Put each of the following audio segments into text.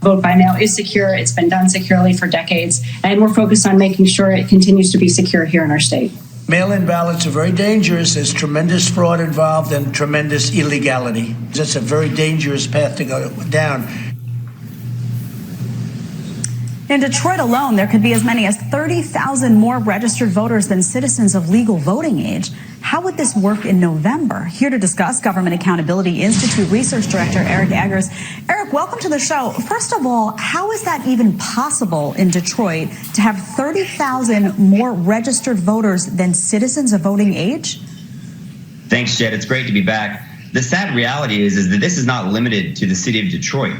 vote by mail is secure. It's been done securely for decades, and we're focused on making sure it continues to be secure here in our state. Mail-in ballots are very dangerous. There's tremendous fraud involved and tremendous illegality. It's a very dangerous path to go down. In Detroit alone, there could be as many as 30,000 more registered voters than citizens of legal voting age. How would this work in November? Here to discuss, Government Accountability Institute Research Director Eric Eggers. Eric, welcome to the show. First of all, how is that even possible in Detroit to have 30,000 more registered voters than citizens of voting age? Thanks, Jed. It's great to be back. The sad reality is that this is not limited to the city of Detroit.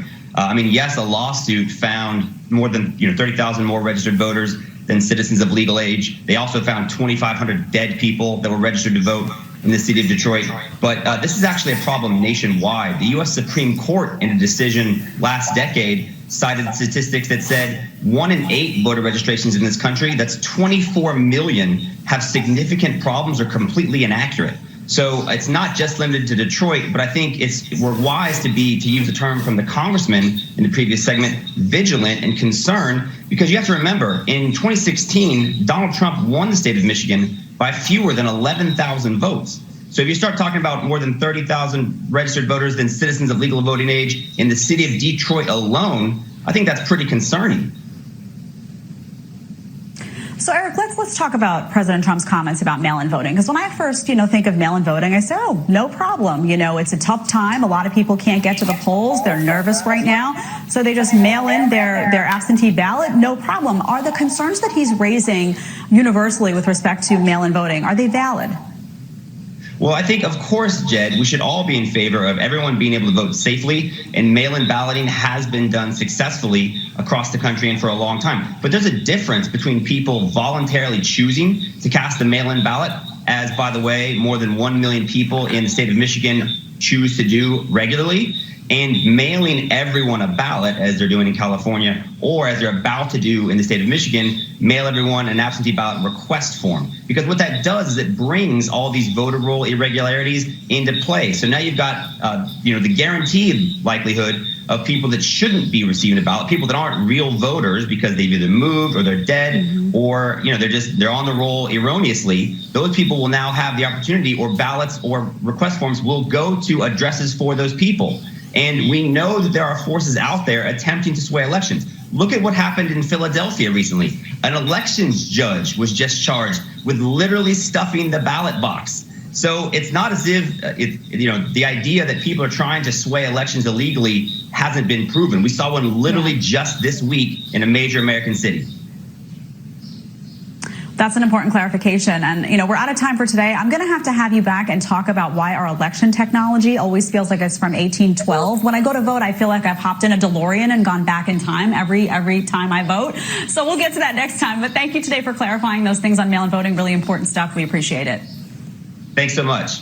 Yes, a lawsuit found more than 30,000 more registered voters than citizens of legal age. They also found 2,500 dead people that were registered to vote in the city of Detroit. But this is actually a problem nationwide. The U.S. Supreme Court, in a decision last decade, cited statistics that said 1 in 8 voter registrations in this country, that's 24 million, have significant problems or completely inaccurate. So it's not just limited to Detroit, but I think we're wise to use the term from the congressman in the previous segment, vigilant and concerned, because you have to remember, in 2016, Donald Trump won the state of Michigan by fewer than 11,000 votes. So if you start talking about more than 30,000 registered voters than citizens of legal voting age in the city of Detroit alone, I think that's pretty concerning. So, Eric, let's talk about President Trump's comments about mail-in voting. Because when I first, think of mail-in voting, I say, oh, no problem. It's a tough time. A lot of people can't get to the polls. They're nervous right now. So they just mail in their absentee ballot. No problem. Are the concerns that he's raising universally with respect to mail-in voting, are they valid? Well, I think, of course, Jed, we should all be in favor of everyone being able to vote safely, and mail-in balloting has been done successfully across the country and for a long time. But there's a difference between people voluntarily choosing to cast a mail-in ballot, as, by the way, more than 1 million people in the state of Michigan choose to do regularly, and mailing everyone a ballot, as they're doing in California, or as they're about to do in the state of Michigan, mail everyone an absentee ballot request form. Because what that does is it brings all these voter roll irregularities into play. So now you've got, the guaranteed likelihood of people that shouldn't be receiving a ballot, people that aren't real voters because they've either moved or they're dead, or they're on the roll erroneously. Those people will now have the opportunity, or ballots or request forms will go to addresses for those people. And we know that there are forces out there attempting to sway elections. Look at what happened in Philadelphia recently. An elections judge was just charged with literally stuffing the ballot box. So it's not as if, the idea that people are trying to sway elections illegally hasn't been proven. We saw one literally just this week in a major American city. That's an important clarification. And, we're out of time for today. I'm going to have you back and talk about why our election technology always feels like it's from 1812. When I go to vote, I feel like I've hopped in a DeLorean and gone back in time every time I vote. So we'll get to that next time. But thank you today for clarifying those things on mail-in voting. Really important stuff. We appreciate it. Thanks so much.